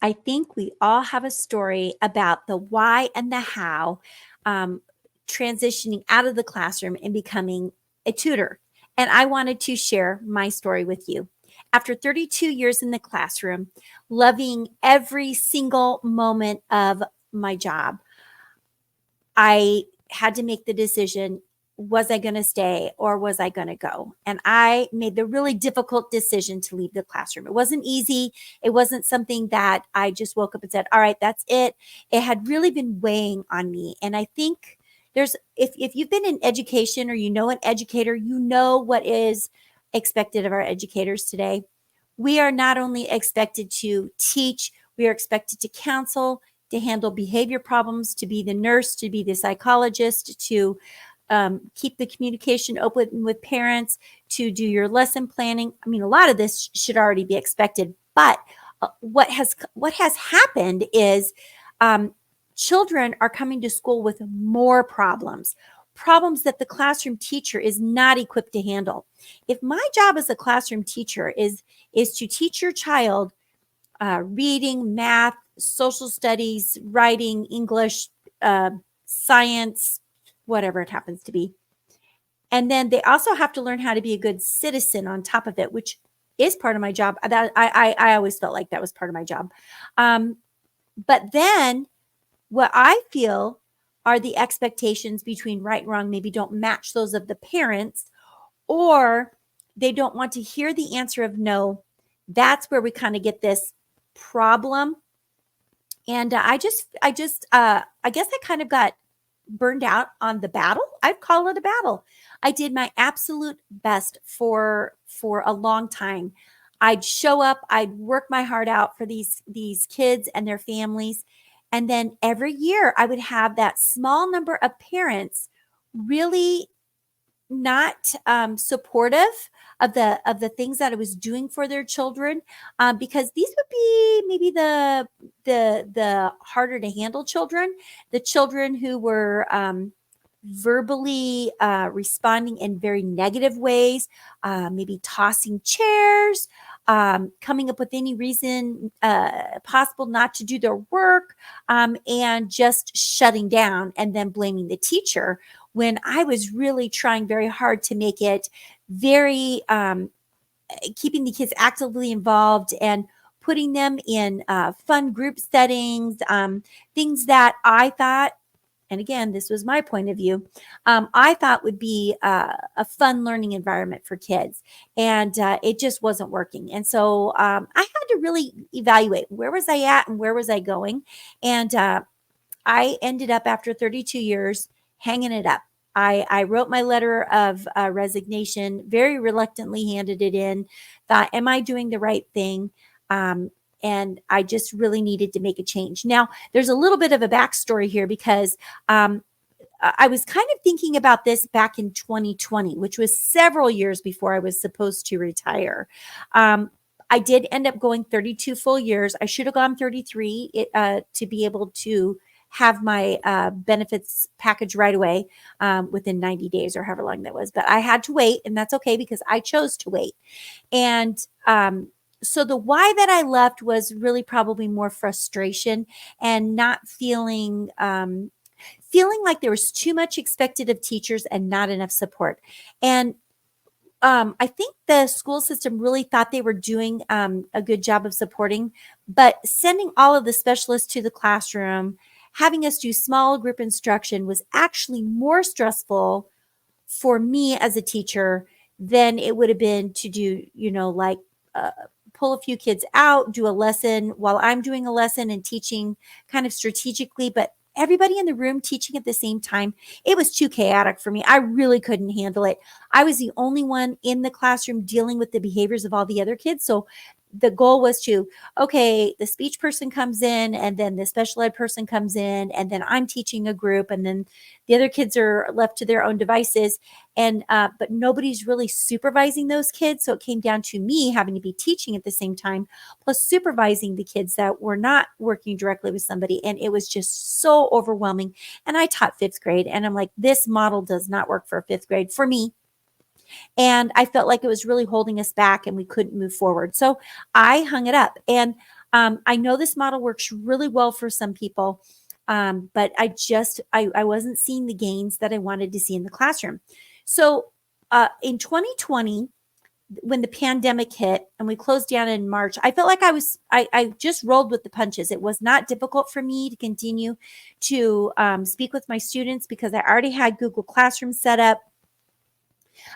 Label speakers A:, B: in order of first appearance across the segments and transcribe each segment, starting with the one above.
A: I think we all have a story about the why and the how, um, transitioning out of the classroom and becoming a tutor. And I wanted to share my story with you. After 32 years in the classroom, loving every single moment of my job, I had to make the decision, was I going to stay or was I going to go? And I made the really difficult decision to leave the classroom. It wasn't easy. It wasn't something that I just woke up and said, all right, that's it. It had really been weighing on me. And I think if you've been in education or you know an educator, you know what is expected of our educators today. We are not only expected to teach, we are expected to counsel, to handle behavior problems, to be the nurse, to be the psychologist, to keep the communication open with parents, to do your lesson planning. I mean, a lot of this should already be expected, but what has happened is children are coming to school with more problems that the classroom teacher is not equipped to handle. If my job as a classroom teacher is to teach your child reading, math, social studies, writing, English, science, whatever it happens to be. And then they also have to learn how to be a good citizen on top of it, which is part of my job. That I always felt like that was part of my job. But then what I feel are the expectations between right and wrong maybe don't match those of the parents, or they don't want to hear the answer of no. That's where we kind of get this problem. And I guess I kind of got burned out on the battle. I'd call it a battle. I did my absolute best for a long time. I'd show up, I'd work my heart out for these kids and their families. And then every year I would have that small number of parents really not supportive of the things that I was doing for their children, because these would be maybe the harder to handle children, the children who were verbally responding in very negative ways, maybe tossing chairs, coming up with any reason possible not to do their work, and just shutting down and then blaming the teacher when I was really trying very hard to make it very keeping the kids actively involved and putting them in fun group settings, things that I thought, and again, this was my point of view, I thought would be a fun learning environment for kids. And it just wasn't working. And so I had to really evaluate, where was I at and where was I going? And I ended up, after 32 years, hanging it up. I wrote my letter of resignation, very reluctantly handed it in, thought, am I doing the right thing? And I just really needed to make a change. Now, there's a little bit of a backstory here because I was kind of thinking about this back in 2020, which was several years before I was supposed to retire. I did end up going 32 full years. I should have gone 33 to be able to have my benefits package right away within 90 days or however long that was. But I had to wait, and that's okay because I chose to wait. And so the why that I left was really probably more frustration and not feeling like there was too much expected of teachers and not enough support. And I think the school system really thought they were doing a good job of supporting, but sending all of the specialists to the classroom, having us do small group instruction was actually more stressful for me as a teacher than it would have been to do, like pull a few kids out, do a lesson while I'm doing a lesson and teaching kind of strategically, but everybody in the room teaching at the same time, it was too chaotic for me. I really couldn't handle it. I was the only one in the classroom dealing with the behaviors of all the other kids. So the goal was to, okay, the speech person comes in and then the special ed person comes in and then I'm teaching a group and then the other kids are left to their own devices. And, but nobody's really supervising those kids. So it came down to me having to be teaching at the same time, plus supervising the kids that were not working directly with somebody. And it was just so overwhelming. And I taught fifth grade and I'm like, this model does not work for fifth grade for me. And I felt like it was really holding us back and we couldn't move forward. So I hung it up. And I know this model works really well for some people, but I wasn't seeing the gains that I wanted to see in the classroom. So in 2020, when the pandemic hit and we closed down in March, I felt like I just rolled with the punches. It was not difficult for me to continue to speak with my students because I already had Google Classroom set up.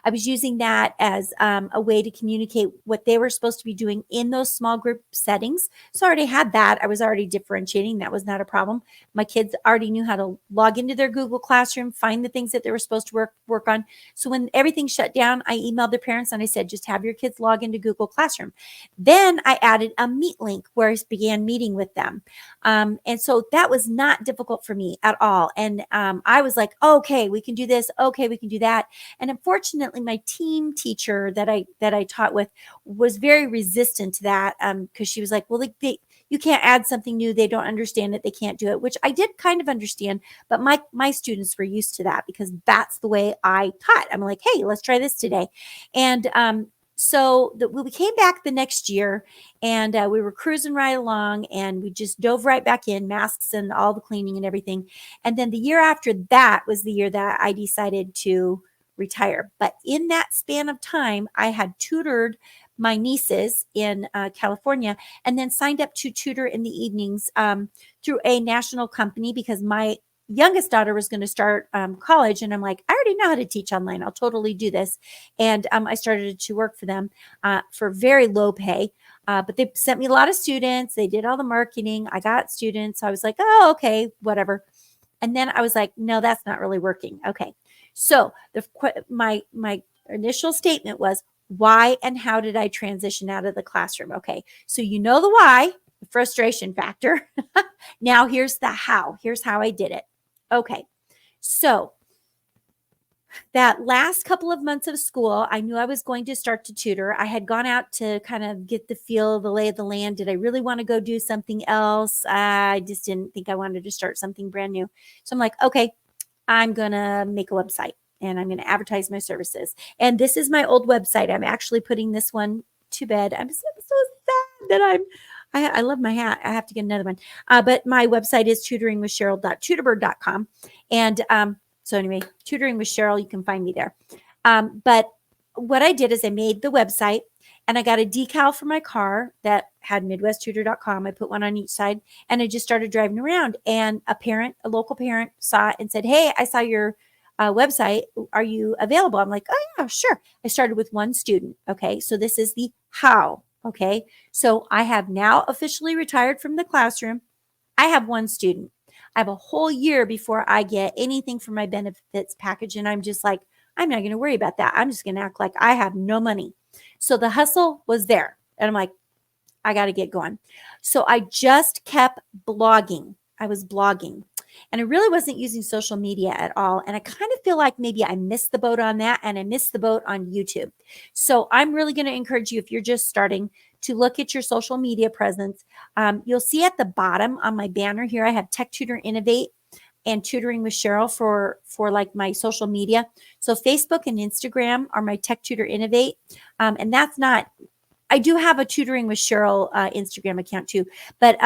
A: I was using that as a way to communicate what they were supposed to be doing in those small group settings. So I already had that. I was already differentiating. That was not a problem. My kids already knew how to log into their Google Classroom, find the things that they were supposed to work on. So when everything shut down, I emailed the parents and I said, just have your kids log into Google Classroom. Then I added a Meet link where I began meeting with them. And so that was not difficult for me at all. And I was like, okay, we can do this. Okay, we can do that. And unfortunately, my team teacher that I taught with was very resistant to that because she was like, well, you can't add something new. They don't understand it. They can't do it, which I did kind of understand. But my students were used to that because that's the way I taught. I'm like, hey, let's try this today. And so we came back the next year and we were cruising right along and we just dove right back in, masks and all the cleaning and everything. And then the year after that was the year that I decided to retire. But in that span of time, I had tutored my nieces in California and then signed up to tutor in the evenings through a national company because my youngest daughter was going to start college. And I'm like, I already know how to teach online. I'll totally do this. And I started to work for them for very low pay. But they sent me a lot of students. They did all the marketing. I got students. So I was like, oh, okay, whatever. And then I was like, no, that's not really working. Okay. So my initial statement was, why and how did I transition out of the classroom? Okay. So you know the why, the frustration factor. Now here's the how. Here's how I did it. Okay. So that last couple of months of school, I knew I was going to start to tutor. I had gone out to kind of get the feel, the lay of the land. Did I really want to go do something else? I just didn't think I wanted to start something brand new. So I'm like, okay, I'm going to make a website and I'm going to advertise my services. And this is my old website. I'm actually putting this one to bed. I'm so sad that I love my hat. I have to get another one. But my website is tutoringwithsheryl.tutorbird.com. And so anyway, Tutoring with Sheryl, you can find me there. But what I did is I made the website and I got a decal for my car that had midwesttutor.com. I put one on each side and I just started driving around. And a local parent saw it and said, hey, I saw your website. Are you available? I'm like, oh yeah, sure. I started with one student. Okay. So this is the how. Okay. So I have now officially retired from the classroom. I have one student. I have a whole year before I get anything from my benefits package. And I'm just like, I'm not going to worry about that. I'm just going to act like I have no money. So the hustle was there. And I'm like, I got to get going. So I just kept blogging. I was blogging. And I really wasn't using social media at all. And I kind of feel like maybe I missed the boat on that and I missed the boat on YouTube. So I'm really going to encourage you, if you're just starting, to look at your social media presence. You'll see at the bottom on my banner here, I have Tech Tutor Innovate and Tutoring with Sheryl for like my social media. So Facebook and Instagram are my Tech Tutor Innovate. And that's not, I do have a Tutoring with Sheryl Instagram account too, but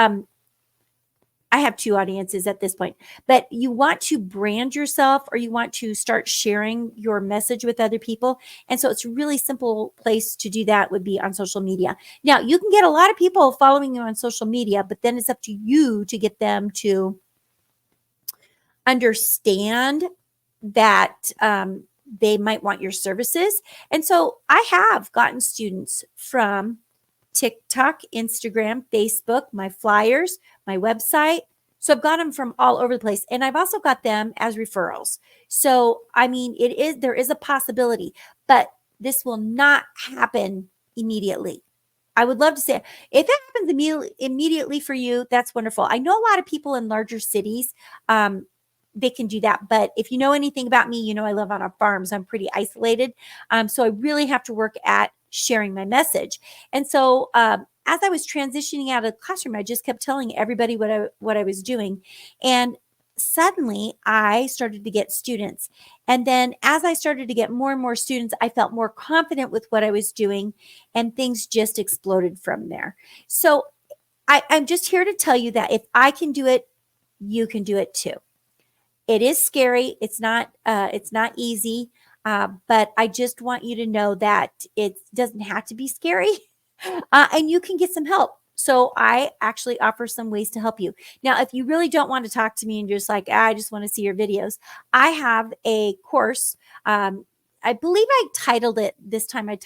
A: I have two audiences at this point. But you want to brand yourself or you want to start sharing your message with other people. And so it's a really simple place to do that would be on social media. Now, you can get a lot of people following you on social media, but then it's up to you to get them to understand that they might want your services. And so I have gotten students from TikTok, Instagram, Facebook, my flyers, my website. So I've got them from all over the place. And I've also got them as referrals. So, I mean, there is a possibility, but this will not happen immediately. I would love to say if it happens immediately for you, that's wonderful. I know a lot of people in larger cities, they can do that. But if you know anything about me, you know I live on a farm, so I'm pretty isolated. So I really have to work at sharing my message. And so as I was transitioning out of the classroom, I just kept telling everybody what I was doing. And suddenly I started to get students. And then as I started to get more and more students, I felt more confident with what I was doing and things just exploded from there. So I'm just here to tell you that if I can do it, you can do it too. It is scary. It's not easy. But I just want you to know that it doesn't have to be scary, and you can get some help. So I actually offer some ways to help you. Now, if you really don't want to talk to me and you're just like, I just want to see your videos, I have a course. I believe I titled it this time. I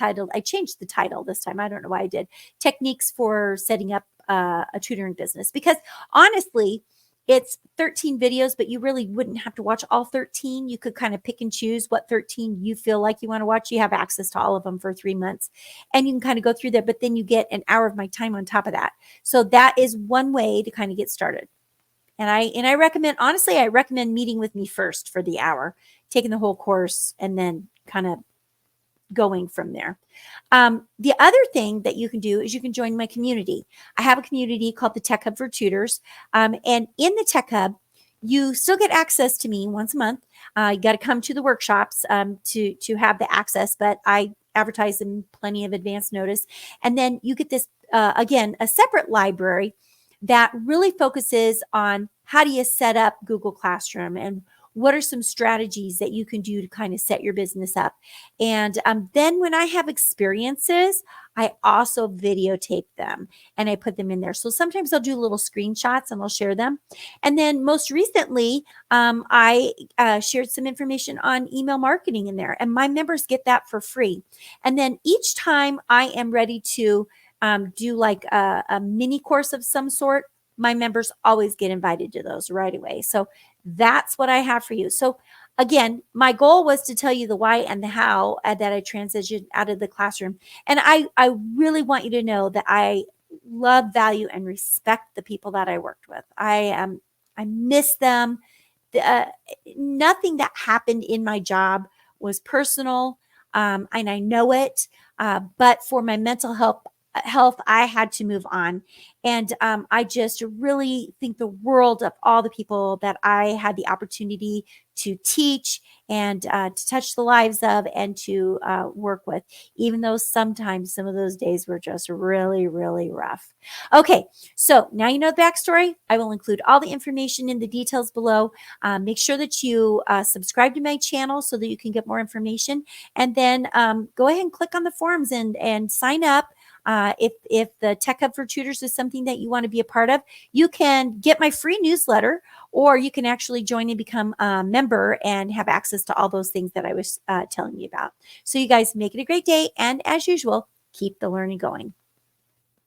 A: changed the title this time. I don't know why I did. Techniques for setting up a tutoring business. Because honestly, it's 13 videos, but you really wouldn't have to watch all 13. You could kind of pick and choose what 13 you feel like you want to watch. You have access to all of them for 3 months, and you can kind of go through there, but then you get an hour of my time on top of that. So that is one way to kind of get started. And I recommend, honestly, I recommend meeting with me first for the hour, taking the whole course, and then kind of going from there. The other thing that you can do is you can join my community. I have a community called the Tech Hub for Tutors. And in the Tech Hub, you still get access to me once a month. You got to come to the workshops to have the access, but I advertise in plenty of advance notice. And then you get this, again, a separate library that really focuses on how do you set up Google Classroom and what are some strategies that you can do to kind of set your business up. And then when I have experiences, I also videotape them and I put them in there. So sometimes I'll do little screenshots and I'll share them. And then most recently, I shared some information on email marketing in there, and my members get that for free. And then each time I am ready to do like a mini course of some sort, my members always get invited to those right away. So that's what I have for you. So again, my goal was to tell you the why and the how that I transitioned out of the classroom. And I really want you to know that I love, value, and respect the people that I worked with. I miss them. Uh, Nothing that happened in my job was personal, and I know it. But for my mental health, I had to move on. And I just really think the world of all the people that I had the opportunity to teach and to touch the lives of and to work with, even though sometimes some of those days were just really, really rough. Okay, so now you know the backstory. I will include all the information in the details below. Make sure that you subscribe to my channel so that you can get more information. And then go ahead and click on the forums and sign up. If the Tech Hub for Tutors is something that you want to be a part of, you can get my free newsletter, or you can actually join and become a member and have access to all those things that I was telling you about. So you guys make it a great day. And as usual, keep the learning going.